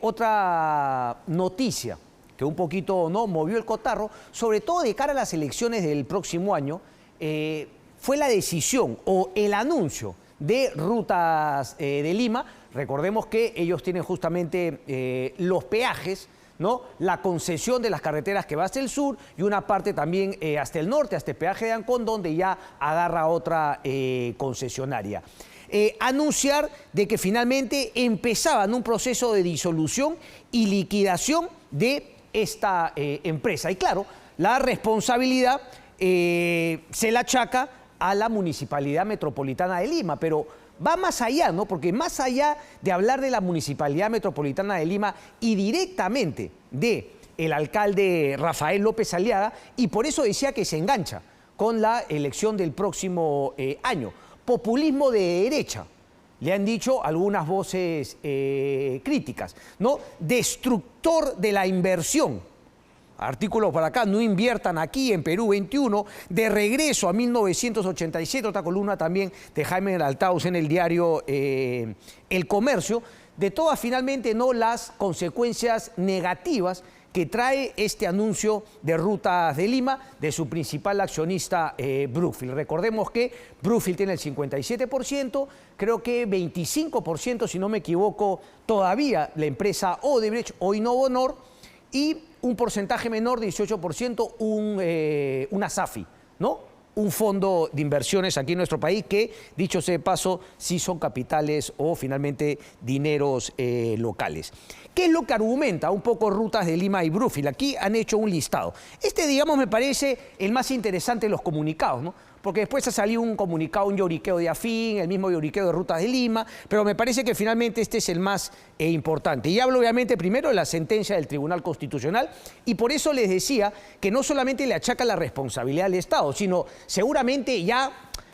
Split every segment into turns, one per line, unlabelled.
otra noticia que un poquito no movió el cotarro, sobre todo de cara a las elecciones del próximo año, fue la decisión o el anuncio de Rutas de Lima. Recordemos que ellos tienen justamente los peajes, ¿no? La concesión de las carreteras que va hasta el sur y una parte también hasta el norte, hasta el peaje de Ancón, donde ya agarra otra concesionaria. Anunciar de que finalmente empezaban un proceso de disolución y liquidación de esta empresa. Y claro, la responsabilidad se la achaca a la Municipalidad Metropolitana de Lima, pero va más allá, ¿no? Porque más allá de hablar de la Municipalidad Metropolitana de Lima y directamente del alcalde Rafael López Aliaga, y por eso decía que se engancha con la elección del próximo año. Populismo de derecha, le han dicho algunas voces críticas, ¿no? Destructor de la inversión. Artículos para acá, no inviertan aquí en Perú 21, de regreso a 1987, otra columna también de Jaime Altaus en el diario El Comercio, de todas finalmente no las consecuencias negativas que trae este anuncio de Rutas de Lima de su principal accionista Brookfield. Recordemos que Brookfield tiene el 57%, creo que 25%, si no me equivoco, todavía la empresa Odebrecht, hoy Novo Honor, y un porcentaje menor, 18%, una SAFI, ¿no? Un fondo de inversiones aquí en nuestro país que, dicho sea de paso, sí son capitales o finalmente dineros locales. ¿Qué es lo que argumenta un poco Rutas de Lima y Brookfield? Aquí han hecho un listado. Digamos, me parece el más interesante de los comunicados, ¿no? Porque después ha salido un comunicado, un lloriqueo de Afín, el mismo lloriqueo de Rutas de Lima, pero me parece que finalmente este es el más importante. Y hablo obviamente primero de la sentencia del Tribunal Constitucional, y por eso les decía que no solamente le achaca la responsabilidad al Estado, sino seguramente ya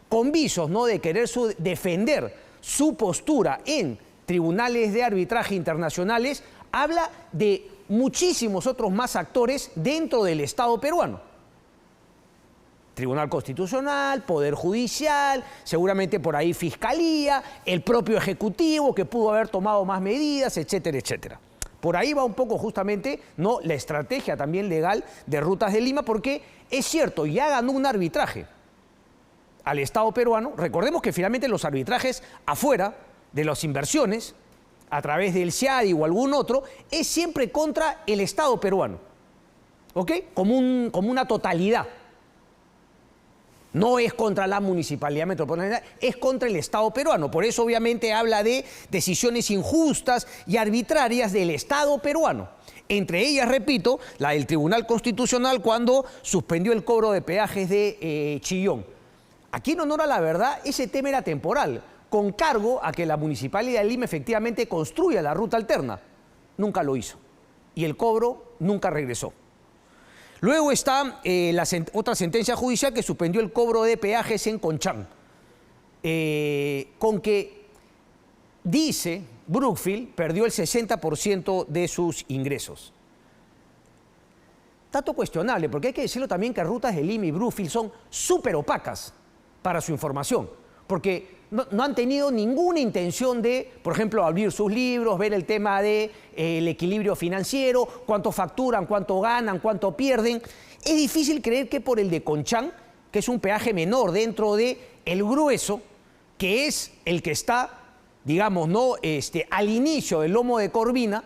con visos, ¿no?, de querer defender su postura en tribunales de arbitraje internacionales, habla de muchísimos otros más actores dentro del Estado peruano. Tribunal Constitucional, Poder Judicial, seguramente por ahí Fiscalía, el propio Ejecutivo que pudo haber tomado más medidas, etcétera, etcétera. Por ahí va un poco justamente, ¿no?, la estrategia también legal de Rutas de Lima, porque es cierto, ya ganó un arbitraje al Estado peruano. Recordemos que finalmente los arbitrajes afuera de las inversiones, a través del CIADI o algún otro, es siempre contra el Estado peruano, ¿ok? Como una totalidad. No es contra la Municipalidad Metropolitana, es contra el Estado peruano. Por eso obviamente habla de decisiones injustas y arbitrarias del Estado peruano. Entre ellas, repito, la del Tribunal Constitucional cuando suspendió el cobro de peajes de Chillón. Aquí, en honor a la verdad, ese tema era temporal, con cargo a que la Municipalidad de Lima efectivamente construya la ruta alterna. Nunca lo hizo. Y el cobro nunca regresó. Luego está otra sentencia judicial que suspendió el cobro de peajes en Conchán, con que, dice Brookfield, perdió el 60% de sus ingresos. Dato cuestionable, porque hay que decirlo también que Rutas de Lima y Brookfield son súper opacas para su información, porque no han tenido ninguna intención de, por ejemplo, abrir sus libros, ver el tema del equilibrio financiero, cuánto facturan, cuánto ganan, cuánto pierden. Es difícil creer que por el de Conchán, que es un peaje menor dentro del grueso, que es el que está, digamos, ¿no?, al inicio del lomo de Corvina,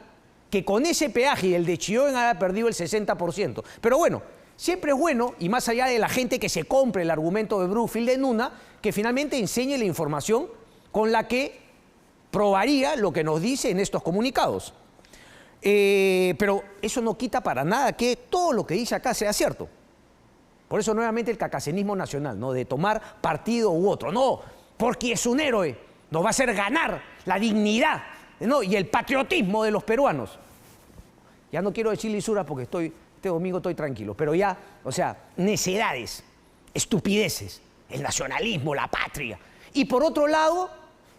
que con ese peaje y el de Chillón haya perdido el 60%. Pero bueno, siempre es bueno, y más allá de la gente que se compre el argumento de Brookfield en una, que finalmente enseñe la información con la que probaría lo que nos dice en estos comunicados. Pero eso no quita para nada que todo lo que dice acá sea cierto. Por eso nuevamente el cacacenismo nacional, ¿no?, de tomar partido u otro. No, porque es un héroe, nos va a hacer ganar la dignidad, ¿no?, y el patriotismo de los peruanos. Ya no quiero decir lisura porque este domingo estoy tranquilo, pero ya, o sea, necedades, estupideces, el nacionalismo, la patria. Y por otro lado,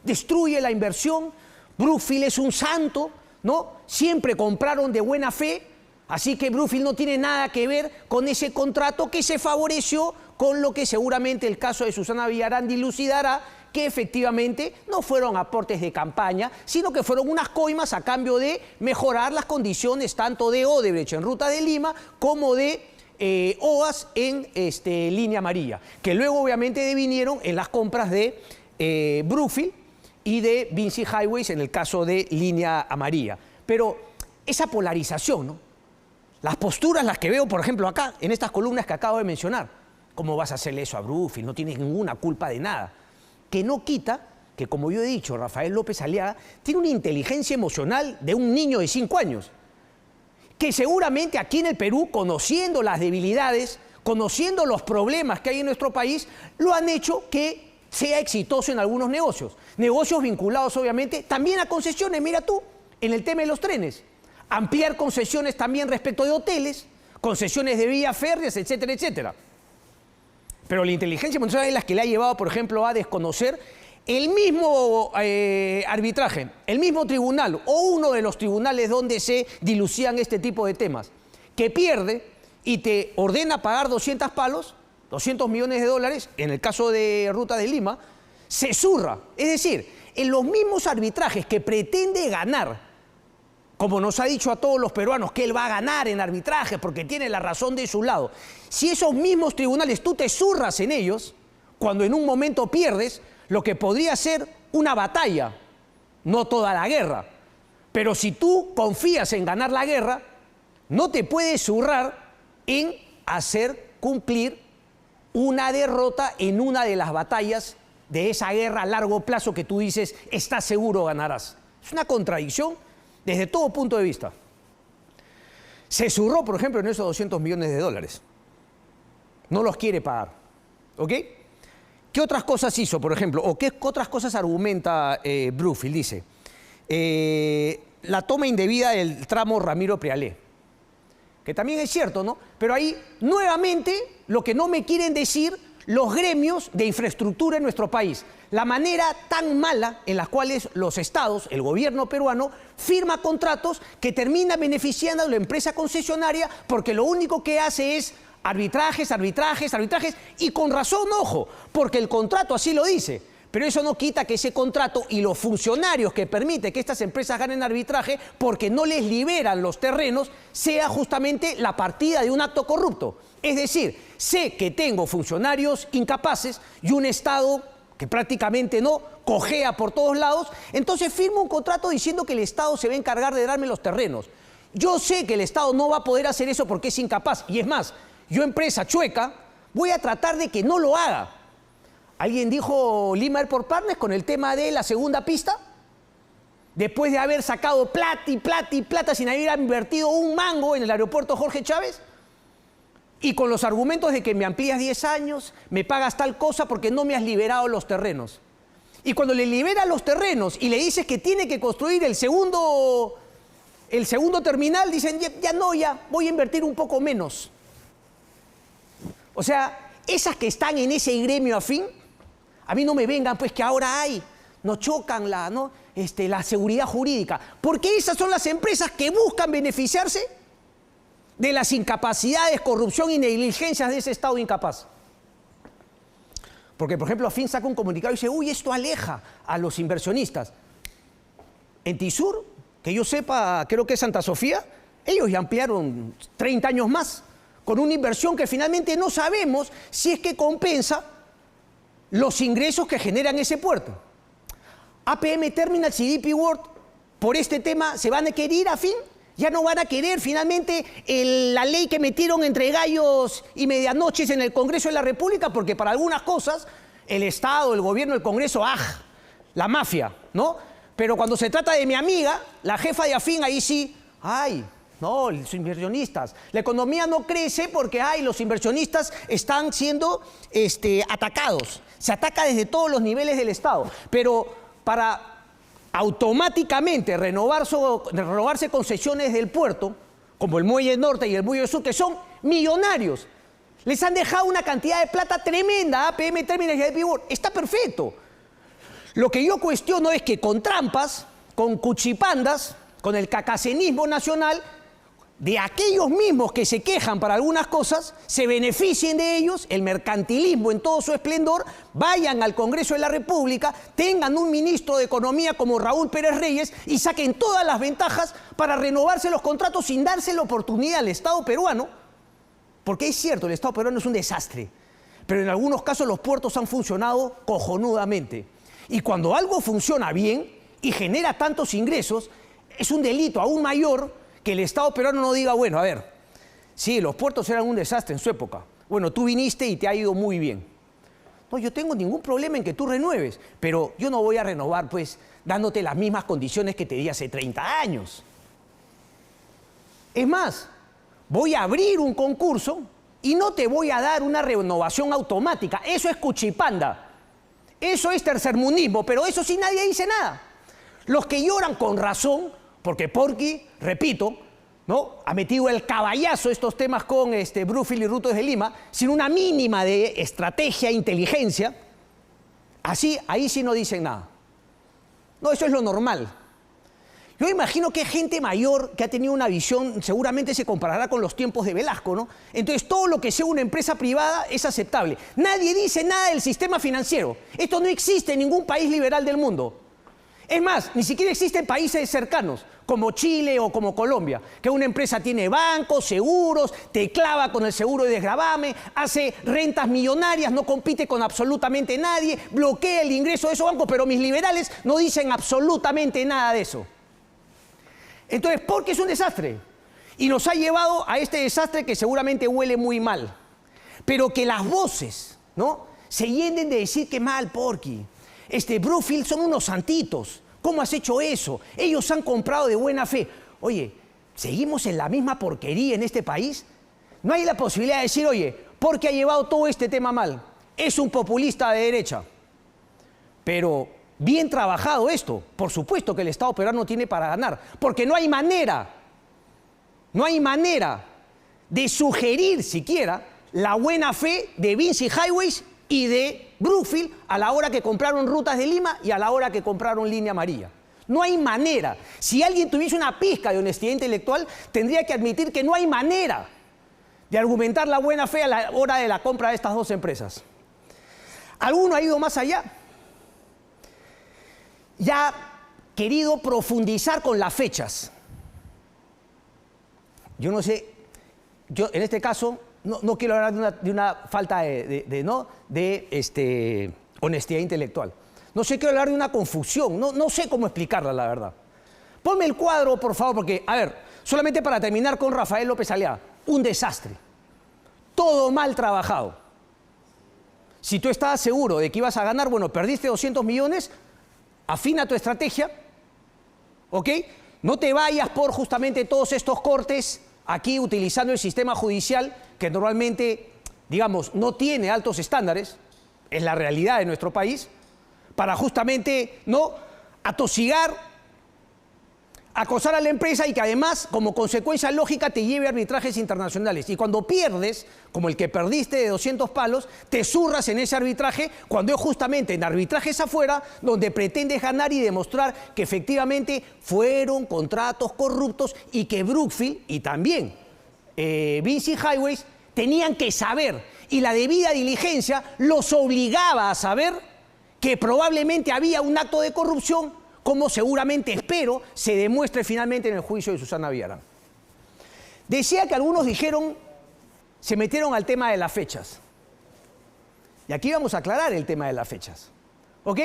destruye la inversión. Brookfield es un santo, ¿no? Siempre compraron de buena fe, así que Brookfield no tiene nada que ver con ese contrato que se favoreció con lo que seguramente el caso de Susana Villarán dilucidará, que efectivamente no fueron aportes de campaña, sino que fueron unas coimas a cambio de mejorar las condiciones tanto de Odebrecht en Ruta de Lima como de OAS en Línea Amarilla, que luego obviamente devinieron en las compras de Brookfield y de Vinci Highways en el caso de Línea Amarilla. Pero esa polarización, ¿no? Las posturas, las que veo, por ejemplo, acá, en estas columnas que acabo de mencionar. ¿Cómo vas a hacerle eso a Brookfield? No tienes ninguna culpa de nada. Que no quita que, como yo he dicho, Rafael López Aliaga tiene una inteligencia emocional de un niño de 5 años. Que seguramente aquí en el Perú, conociendo las debilidades, conociendo los problemas que hay en nuestro país, lo han hecho que sea exitoso en algunos negocios. Negocios vinculados, obviamente, también a concesiones. Mira tú, en el tema de los trenes. Ampliar concesiones también respecto de hoteles, concesiones de vías férreas, etcétera, etcétera. Pero la inteligencia emocional es la que le ha llevado, por ejemplo, a desconocer el mismo arbitraje, el mismo tribunal o uno de los tribunales donde se dilucían este tipo de temas, que pierde y te ordena pagar 200 palos, 200 millones de dólares, en el caso de Ruta de Lima, se zurra. Es decir, en los mismos arbitrajes que pretende ganar, como nos ha dicho a todos los peruanos que él va a ganar en arbitraje porque tiene la razón de su lado, si esos mismos tribunales tú te zurras en ellos, cuando en un momento pierdes, lo que podría ser una batalla, no toda la guerra. Pero si tú confías en ganar la guerra, no te puedes zurrar en hacer cumplir una derrota en una de las batallas de esa guerra a largo plazo que tú dices, estás seguro ganarás. Es una contradicción desde todo punto de vista. Se zurró, por ejemplo, en esos 200 millones de dólares. No los quiere pagar. ¿Ok? ¿Qué otras cosas hizo, por ejemplo? ¿O qué otras cosas argumenta Brookfield? Dice, la toma indebida del tramo Ramiro Prealé. Que también es cierto, ¿no? Pero ahí, nuevamente, lo que no me quieren decir los gremios de infraestructura en nuestro país. La manera tan mala en las cuales los estados, el gobierno peruano, firma contratos que termina beneficiando a la empresa concesionaria porque lo único que hace es arbitrajes, arbitrajes, arbitrajes, y con razón, ojo, porque el contrato así lo dice. Pero eso no quita que ese contrato y los funcionarios que permiten que estas empresas ganen arbitraje porque no les liberan los terrenos sea justamente la partida de un acto corrupto. Es decir, sé que tengo funcionarios incapaces y un Estado que prácticamente no cojea por todos lados, entonces firmo un contrato diciendo que el Estado se va a encargar de darme los terrenos. Yo sé que el Estado no va a poder hacer eso porque es incapaz. Y es más, yo, empresa chueca, voy a tratar de que no lo haga. ¿Alguien dijo Lima Airport Partners con el tema de la segunda pista? Después de haber sacado plata y plata y plata sin haber invertido un mango en el aeropuerto Jorge Chávez. Y con los argumentos de que me amplías 10 años, me pagas tal cosa porque no me has liberado los terrenos. Y cuando le liberas los terrenos y le dices que tiene que construir el segundo terminal, dicen, ya no, voy a invertir un poco menos. O sea, esas que están en ese gremio afín, a mí no me vengan pues que ahora nos chocan la seguridad jurídica, porque esas son las empresas que buscan beneficiarse de las incapacidades, corrupción y negligencias de ese Estado incapaz. Porque, por ejemplo, Afin saca un comunicado y dice, uy, esto aleja a los inversionistas. En Tisur, que yo sepa, creo que es Santa Sofía, ellos ya ampliaron 30 años más, con una inversión que finalmente no sabemos si es que compensa los ingresos que generan ese puerto. APM Terminals y DP World, por este tema, ¿se van a querer ir a Afin? Ya no van a querer finalmente la ley que metieron entre gallos y medianoches en el Congreso de la República, porque para algunas cosas el Estado, el gobierno, el Congreso, la mafia, ¿no? Pero cuando se trata de mi amiga, la jefa de Afin, ahí sí, no, los inversionistas. La economía no crece porque, los inversionistas están siendo atacados. Se ataca desde todos los niveles del Estado. Pero para automáticamente renovarse concesiones del puerto, como el Muelle Norte y el Muelle Sur, que son millonarios, les han dejado una cantidad de plata tremenda a APM Terminals y a DP World. Está perfecto. Lo que yo cuestiono es que con trampas, con cuchipandas, con el cacacenismo nacional, de aquellos mismos que se quejan para algunas cosas, se beneficien de ellos, el mercantilismo en todo su esplendor, vayan al Congreso de la República, tengan un ministro de Economía como Raúl Pérez Reyes y saquen todas las ventajas para renovarse los contratos sin darse la oportunidad al Estado peruano, porque es cierto, el Estado peruano es un desastre, pero en algunos casos los puertos han funcionado cojonudamente. Y cuando algo funciona bien y genera tantos ingresos, es un delito aún mayor que el Estado peruano no diga, bueno, a ver, sí, los puertos eran un desastre en su época. Bueno, tú viniste y te ha ido muy bien. No, yo tengo ningún problema en que tú renueves, pero yo no voy a renovar, pues, dándote las mismas condiciones que te di hace 30 años. Es más, voy a abrir un concurso y no te voy a dar una renovación automática. Eso es cuchipanda. Eso es tercermundismo, pero eso sí nadie dice nada. Los que lloran con razón, porque Porky, repito, ¿no?, ha metido el caballazo estos temas con Brookfield y Rutas de Lima, sin una mínima de estrategia e inteligencia, así, ahí sí no dicen nada. No, eso es lo normal. Yo imagino que gente mayor que ha tenido una visión, seguramente se comparará con los tiempos de Velasco, ¿no? Entonces todo lo que sea una empresa privada es aceptable. Nadie dice nada del sistema financiero. Esto no existe en ningún país liberal del mundo. Es más, ni siquiera existen países cercanos, como Chile o como Colombia, que una empresa tiene bancos, seguros, te clava con el seguro de desgravame, hace rentas millonarias, no compite con absolutamente nadie, bloquea el ingreso de esos bancos, pero mis liberales no dicen absolutamente nada de eso. Entonces, ¿por qué es un desastre? Y nos ha llevado a este desastre que seguramente huele muy mal, pero que las voces, ¿no?, se llenen de decir que mal, Porky. Brookfield son unos santitos. ¿Cómo has hecho eso? Ellos han comprado de buena fe. Oye, ¿seguimos en la misma porquería en este país? No hay la posibilidad de decir, oye, Porky ha llevado todo este tema mal. Es un populista de derecha. Pero bien trabajado esto. Por supuesto que el Estado peruano tiene para ganar. Porque no hay manera de sugerir siquiera la buena fe de Vinci Highways y de Brookfield a la hora que compraron Rutas de Lima y a la hora que compraron Línea Amarilla. No hay manera. Si alguien tuviese una pizca de honestidad intelectual, tendría que admitir que no hay manera de argumentar la buena fe a la hora de la compra de estas dos empresas. ¿Alguno ha ido más allá? Ya ha querido profundizar con las fechas. Yo no sé, yo en este caso no quiero hablar de una falta de honestidad intelectual. No sé, quiero hablar de una confusión. No sé cómo explicarla, la verdad. Ponme el cuadro, por favor, porque, a ver, solamente para terminar con Rafael López Aliaga. Un desastre. Todo mal trabajado. Si tú estabas seguro de que ibas a ganar, bueno, perdiste 200 millones, afina tu estrategia, ¿ok? No te vayas por justamente todos estos cortes aquí utilizando el sistema judicial que normalmente, digamos, no tiene altos estándares, es la realidad de nuestro país, para justamente no atosigar, acosar a la empresa y que además, como consecuencia lógica, te lleve a arbitrajes internacionales. Y cuando pierdes, como el que perdiste de 200 palos, te zurras en ese arbitraje, cuando es justamente en arbitrajes afuera donde pretendes ganar y demostrar que efectivamente fueron contratos corruptos y que Brookfield y también Vinci Highways tenían que saber, y la debida diligencia los obligaba a saber que probablemente había un acto de corrupción, como seguramente, espero, se demuestre finalmente en el juicio de Susana Villarán. Decía que algunos dijeron, se metieron al tema de las fechas. Y aquí vamos a aclarar el tema de las fechas. ¿Ok?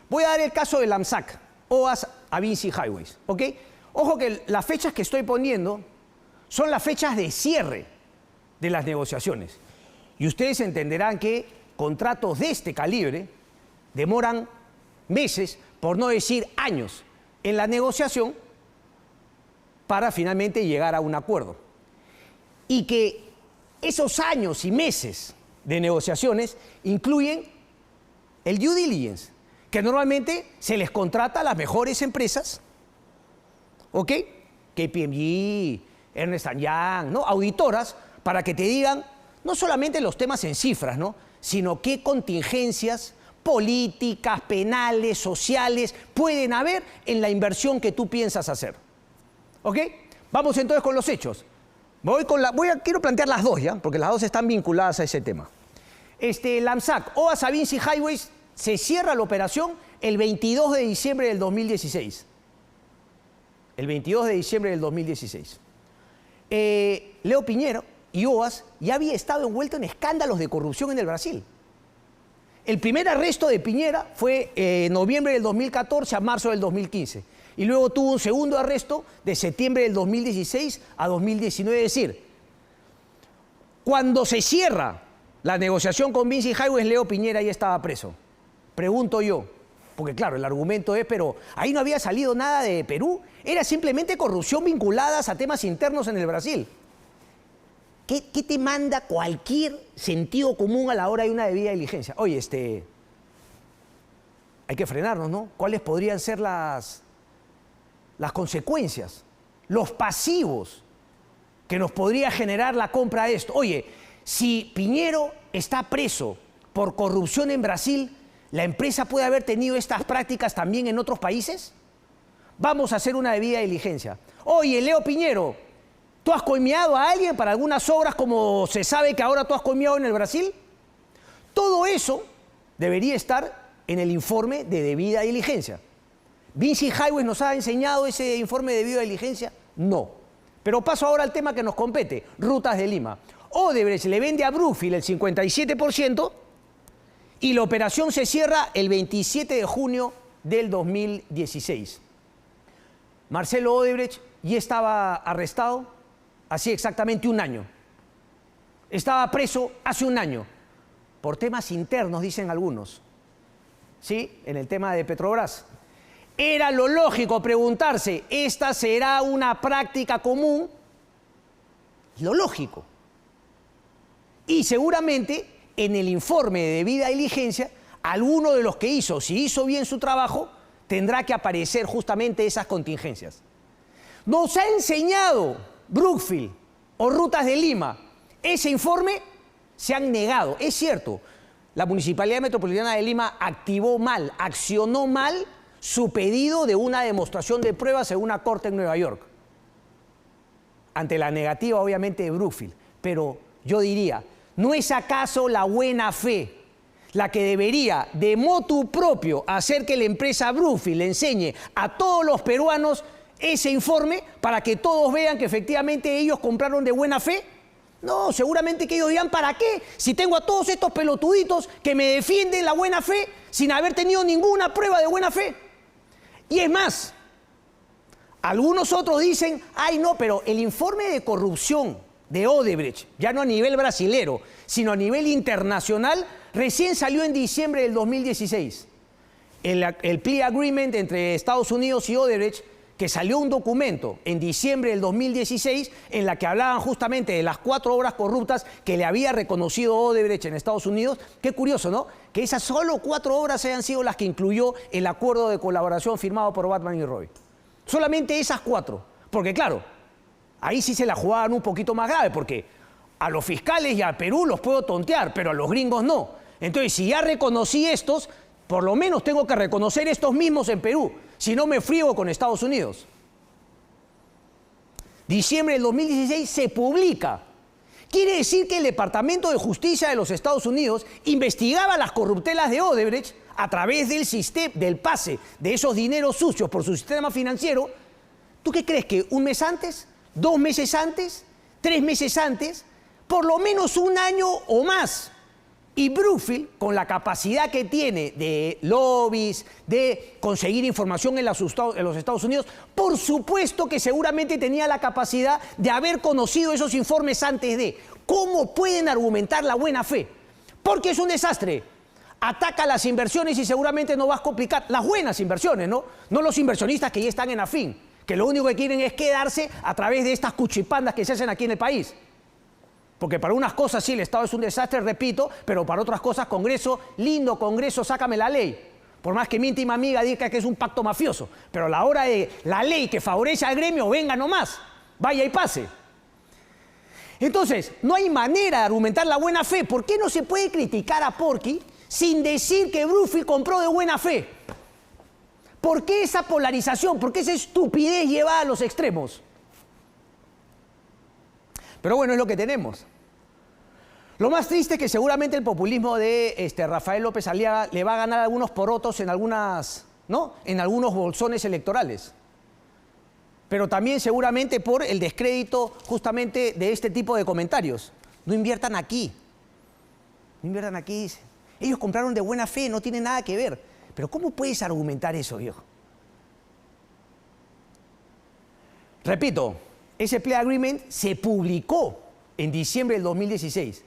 Voy a dar el caso del AMSAC, OAS a Vinci Highways. ¿Ok? Ojo que las fechas que estoy poniendo son las fechas de cierre de las negociaciones. Y ustedes entenderán que contratos de este calibre demoran meses, por no decir años, en la negociación para finalmente llegar a un acuerdo. Y que esos años y meses de negociaciones incluyen el due diligence, que normalmente se les contrata a las mejores empresas, ¿ok? KPMG, Ernst & Young, ¿no?, auditoras, para que te digan no solamente los temas en cifras, ¿no?, sino qué contingencias políticas, penales, sociales pueden haber en la inversión que tú piensas hacer. ¿Ok? Vamos entonces con los hechos. Quiero plantear las dos, ¿ya? Porque las dos están vinculadas a ese tema. LAMSAC, OA Savinci Highways, se cierra la operación el 22 de diciembre del 2016. El 22 de diciembre del 2016. Leo Piñero y OAS ya había estado envuelto en escándalos de corrupción en el Brasil. El primer arresto de Piñera fue en noviembre del 2014 a marzo del 2015. Y luego tuvo un segundo arresto de septiembre del 2016 a 2019. Es decir, cuando se cierra la negociación con Vinci Highways, Leo Piñera ya estaba preso. Pregunto yo, porque claro, el argumento es, pero ahí no había salido nada de Perú, era simplemente corrupción vinculadas a temas internos en el Brasil. ¿Qué te manda cualquier sentido común a la hora de una debida diligencia? Oye, hay que frenarnos, ¿no? ¿Cuáles podrían ser las consecuencias, los pasivos que nos podría generar la compra de esto? Oye, si Piñero está preso por corrupción en Brasil, ¿la empresa puede haber tenido estas prácticas también en otros países? Vamos a hacer una debida diligencia. Oye, Leo Piñero, ¿tú has coimeado a alguien para algunas obras como se sabe que ahora tú has coimeado en el Brasil? Todo eso debería estar en el informe de debida diligencia. ¿Vinci Highways nos ha enseñado ese informe de debida diligencia? No. Pero paso ahora al tema que nos compete, Rutas de Lima. Odebrecht le vende a Brookfield el 57% y la operación se cierra el 27 de junio del 2016. Marcelo Odebrecht ya estaba arrestado hace exactamente un año. Estaba preso hace un año por temas internos, dicen algunos. ¿Sí? En el tema de Petrobras. Era lo lógico preguntarse, ¿esta será una práctica común? Lo lógico. Y seguramente en el informe de debida diligencia, alguno de los que hizo, si hizo bien su trabajo, tendrá que aparecer justamente esas contingencias. Nos ha enseñado Brookfield o Rutas de Lima. Ese informe se han negado. Es cierto, la Municipalidad Metropolitana de Lima activó mal, accionó mal su pedido de una demostración de pruebas en una corte en Nueva York, ante la negativa obviamente de Brookfield. Pero yo diría, ¿no es acaso la buena fe la que debería de motu propio hacer que la empresa Brookfield le enseñe a todos los peruanos ese informe para que todos vean que efectivamente ellos compraron de buena fe? No, seguramente que ellos dirán, ¿para qué? Si tengo a todos estos pelotuditos que me defienden la buena fe sin haber tenido ninguna prueba de buena fe. Y es más, algunos otros dicen, ay no, pero el informe de corrupción de Odebrecht, ya no a nivel brasilero, sino a nivel internacional, recién salió en diciembre del 2016. El plea agreement entre Estados Unidos y Odebrecht, que salió un documento en diciembre del 2016 en la que hablaban justamente de las 4 obras corruptas que le había reconocido Odebrecht en Estados Unidos. Qué curioso, ¿no? Que esas solo 4 obras hayan sido las que incluyó el acuerdo de colaboración firmado por Batman y Roy. Solamente esas 4. Porque claro, ahí sí se la jugaban un poquito más grave, porque a los fiscales y a Perú los puedo tontear, pero a los gringos no. Entonces, si ya reconocí estos, por lo menos tengo que reconocer estos mismos en Perú, si no me friego con Estados Unidos. Diciembre del 2016 se publica. Quiere decir que el Departamento de Justicia de los Estados Unidos investigaba las corruptelas de Odebrecht a través del pase de esos dineros sucios por su sistema financiero. ¿Tú qué crees? ¿Que un mes antes? ¿2 meses antes? ¿3 meses antes? Por lo menos un año o más. Y Brookfield, con la capacidad que tiene de lobbies, de conseguir información en los Estados Unidos, por supuesto que seguramente tenía la capacidad de haber conocido esos informes antes de. ¿Cómo pueden argumentar la buena fe? Porque es un desastre. Ataca las inversiones y seguramente no vas a complicar las buenas inversiones, ¿no? No los inversionistas que ya están en afín, que lo único que quieren es quedarse a través de estas cuchipandas que se hacen aquí en el país. Porque para unas cosas sí el Estado es un desastre, repito, pero para otras cosas, Congreso, lindo Congreso, sácame la ley. Por más que mi íntima amiga diga que es un pacto mafioso. Pero a la hora de la ley que favorece al gremio, venga nomás, vaya y pase. Entonces, no hay manera de argumentar la buena fe. ¿Por qué no se puede criticar a Porky sin decir que Brookfield compró de buena fe? ¿Por qué esa polarización? ¿Por qué esa estupidez llevada a los extremos? Pero bueno, es lo que tenemos. Lo más triste es que seguramente el populismo de Rafael López Aliaga le va a ganar algunos porotos en en algunos bolsones electorales. Pero también seguramente por el descrédito justamente de este tipo de comentarios. No inviertan aquí. No inviertan aquí, dice. Ellos compraron de buena fe, no tiene nada que ver. Pero ¿cómo puedes argumentar eso, viejo? Repito, ese plea agreement se publicó en diciembre del 2016.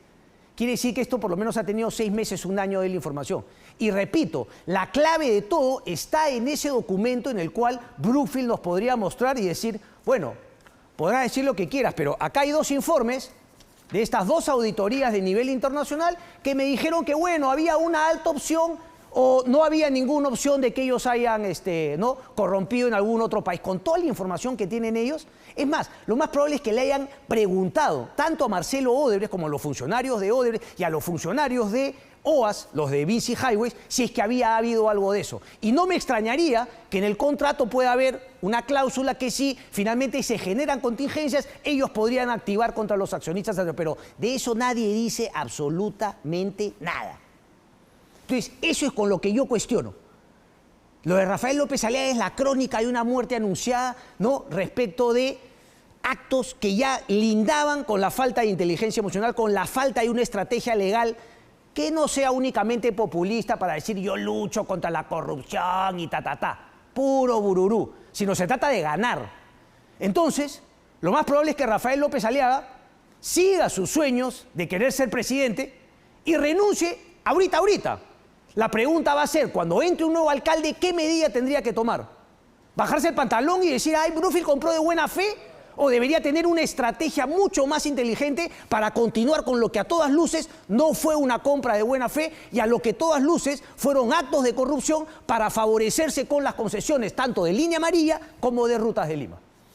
Quiere decir que esto por lo menos ha tenido 6 meses, 1 año de la información. Y repito, la clave de todo está en ese documento en el cual Brookfield nos podría mostrar y decir, bueno, podrás decir lo que quieras, pero acá hay 2 informes de estas 2 auditorías de nivel internacional que me dijeron que, bueno, había una alta opción o no había ninguna opción de que ellos hayan corrompido en algún otro país. Con toda la información que tienen ellos, es más, lo más probable es que le hayan preguntado tanto a Marcelo Odebrecht como a los funcionarios de Odebrecht y a los funcionarios de OAS, los de VINCI Highways, si es que había habido algo de eso. Y no me extrañaría que en el contrato pueda haber una cláusula que si finalmente se generan contingencias, ellos podrían activar contra los accionistas, pero de eso nadie dice absolutamente nada. Entonces, eso es con lo que yo cuestiono. Lo de Rafael López Aliaga es la crónica de una muerte anunciada, ¿no?, respecto de actos que ya lindaban con la falta de inteligencia emocional, con la falta de una estrategia legal que no sea únicamente populista para decir yo lucho contra la corrupción y puro bururú, sino se trata de ganar. Entonces, lo más probable es que Rafael López Aliaga siga sus sueños de querer ser presidente y renuncie ahorita. La pregunta va a ser, cuando entre un nuevo alcalde, ¿qué medida tendría que tomar? ¿Bajarse el pantalón y decir, ay, Brookfield compró de buena fe? ¿O debería tener una estrategia mucho más inteligente para continuar con lo que a todas luces no fue una compra de buena fe y a lo que todas luces fueron actos de corrupción para favorecerse con las concesiones tanto de Línea Amarilla como de Rutas de Lima?